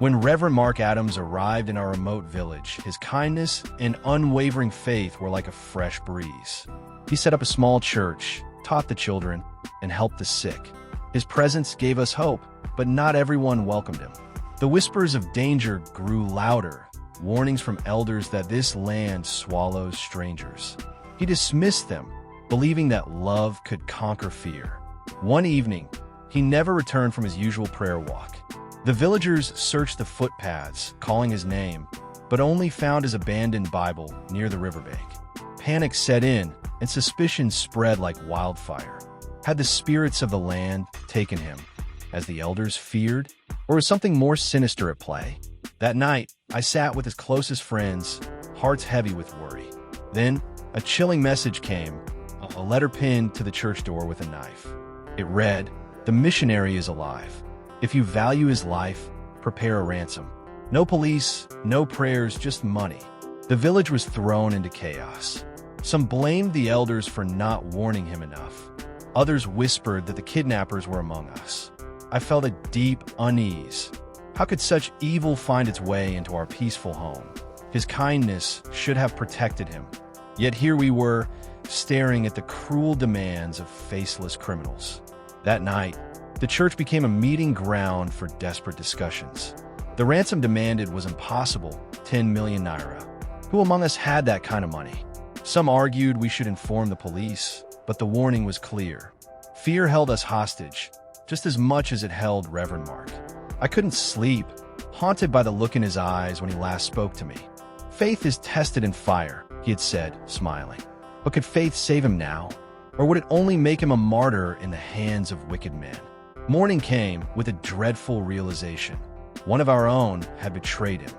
When Reverend Mark arrived in our remote village, his kindness and unwavering faith were like a fresh breeze. He set up a small church, taught the children, and helped the sick. His presence gave us hope, but not everyone welcomed him. The whispers of danger grew louder, warnings from elders that this land swallows strangers. He dismissed them, believing that love could conquer fear. One evening, he never returned from his usual prayer walk. The villagers searched the footpaths, calling his name, but only found his abandoned Bible near the riverbank. Panic set in, and suspicion spread like wildfire. Had the spirits of the land taken him, as the elders feared, or was something more sinister at play? That night, I sat with his closest friends, hearts heavy with worry. Then, a chilling message came, a letter pinned to the church door with a knife. It read, "The missionary is alive. If you value his life, prepare a ransom." No police, no prayers, just money. The village was thrown into chaos. Some blamed the elders for not warning him enough. Others whispered that the kidnappers were among us. I felt a deep unease. How could such evil find its way into our peaceful home? His kindness should have protected him. Yet here we were, staring at the cruel demands of faceless criminals. That night, the church became a meeting ground for desperate discussions. The ransom demanded was impossible, 10 million naira. Who among us had that kind of money? Some argued we should inform the police, but the warning was clear. Fear held us hostage, just as much as it held Reverend Mark. I couldn't sleep, haunted by the look in his eyes when he last spoke to me. "Faith is tested in fire," he had said, smiling. But could faith save him now? Or would it only make him a martyr in the hands of wicked men? Morning came with a dreadful realization. One of our own had betrayed him.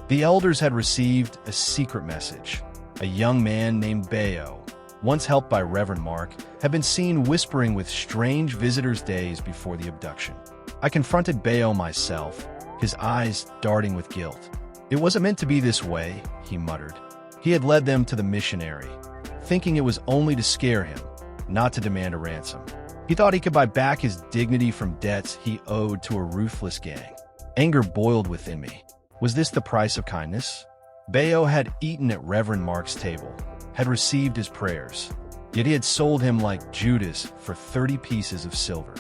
The elders had received a secret message. A young man named Bayo, once helped by Reverend Mark, had been seen whispering with strange visitors days before the abduction. I confronted Bayo myself, his eyes darting with guilt. "It wasn't meant to be this way," he muttered. He had led them to the missionary, thinking it was only to scare him, not to demand a ransom. He thought he could buy back his dignity from debts he owed to a ruthless gang. Anger boiled within me. Was this the price of kindness? Bayo had eaten at Reverend Mark's table, had received his prayers, yet he had sold him like Judas for 30 pieces of silver.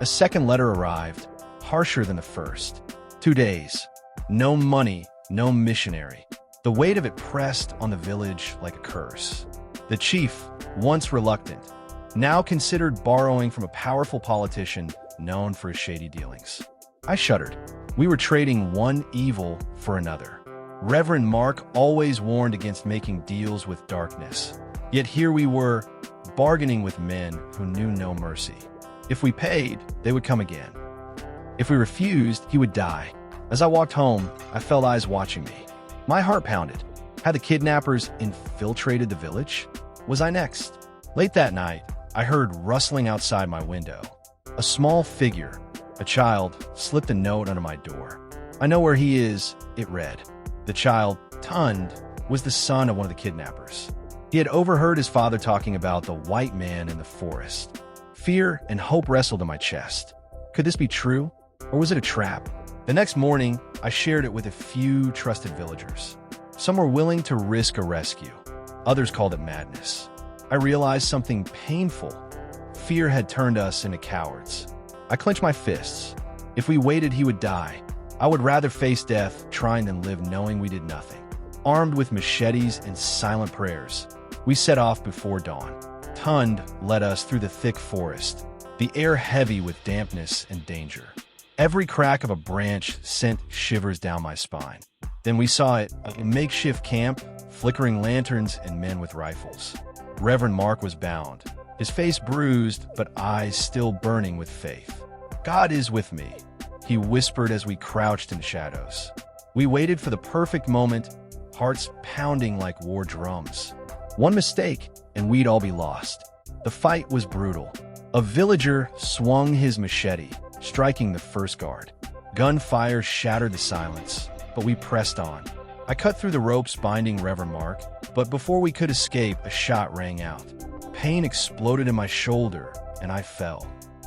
A second letter arrived, harsher than the first. 2 days. No money, no missionary. The weight of it pressed on the village like a curse. The chief, once reluctant, now considered borrowing from a powerful politician known for his shady dealings. I shuddered. We were trading one evil for another. Reverend Mark always warned against making deals with darkness. Yet here we were, bargaining with men who knew no mercy. If we paid, they would come again. If we refused, he would die. As I walked home, I felt eyes watching me. My heart pounded. Had the kidnappers infiltrated the village? Was I next? Late that night, I heard rustling outside my window. A small figure, a child, slipped a note under my door. "I know where he is," it read. The child, Tund, was the son of one of the kidnappers. He had overheard his father talking about the white man in the forest. Fear and hope wrestled in my chest. Could this be true, or was it a trap? The next morning, I shared it with a few trusted villagers. Some were willing to risk a rescue. Others called it madness. I realized something painful. Fear had turned us into cowards. I clenched my fists. If we waited, he would die. I would rather face death trying than live knowing we did nothing. Armed with machetes and silent prayers, we set off before dawn. Tund led us through the thick forest, the air heavy with dampness and danger. Every crack of a branch sent shivers down my spine. Then we saw it, a makeshift camp, flickering lanterns and men with rifles. Reverend Mark was bound, his face bruised but eyes still burning with faith. "God is with me," he whispered as we crouched in shadows. We waited for the perfect moment, hearts pounding like war drums. One mistake, and we'd all be lost. The fight was brutal. A villager swung his machete, striking the first guard. Gunfire shattered the silence, but we pressed on. I cut through the ropes binding Reverend Mark, but before we could escape, a shot rang out. Pain exploded in my shoulder, and I fell.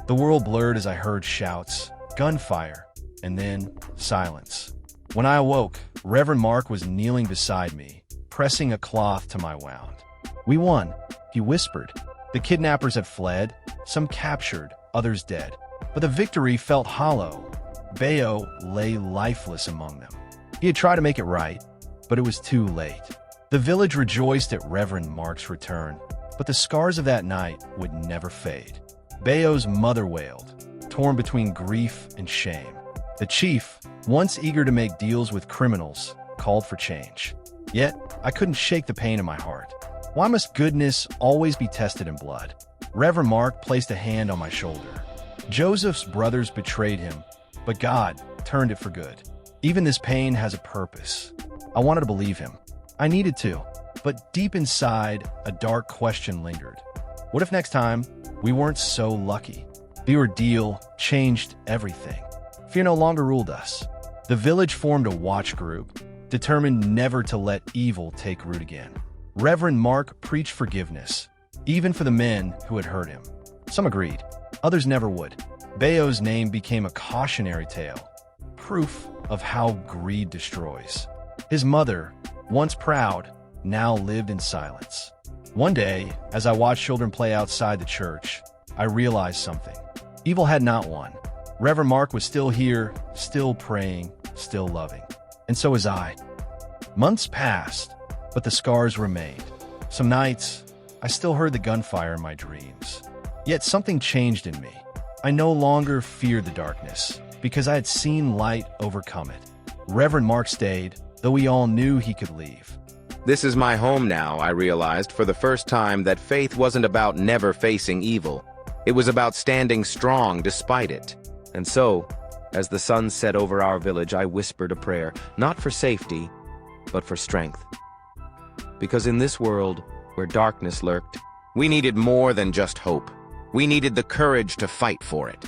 The world blurred as I heard shouts, gunfire, and then silence. When I awoke, Reverend Mark was kneeling beside me, pressing a cloth to my wound. "We won," he whispered. "The kidnappers had fled, some captured, others dead. But the victory felt hollow. Bayo lay lifeless among them. He had tried to make it right, but it was too late." The village rejoiced at Reverend Mark's return, but the scars of that night would never fade. Bayo's mother wailed, torn between grief and shame. The chief, once eager to make deals with criminals, called for change. Yet, I couldn't shake the pain in my heart. Why must goodness always be tested in blood? Reverend Mark placed a hand on my shoulder. Joseph's brothers betrayed him, but God turned it for good. Even this pain has a purpose. I wanted to believe him. I needed to, but deep inside, a dark question lingered. What if next time we weren't so lucky? The ordeal changed everything. Fear no longer ruled us. The village formed a watch group, determined never to let evil take root again. Reverend Mark preached forgiveness, even for the men who had hurt him. Some agreed, others never would. Bayo's name became a cautionary tale, proof of how greed destroys. His mother, once proud, now lived in silence. One day, as I watched children play outside the church, I realized something. Evil had not won. Reverend Mark was still here, still praying, still loving. And so was I. Months passed, but the scars remained. Some nights, I still heard the gunfire in my dreams. Yet something changed in me. I no longer feared the darkness, because I had seen light overcome it. Reverend Mark stayed, though we all knew he could leave. This is my home now, I realized for the first time that faith wasn't about never facing evil. It was about standing strong despite it. And so, as the sun set over our village, I whispered a prayer, not for safety, but for strength. Because in this world, where darkness lurked, we needed more than just hope. We needed the courage to fight for it.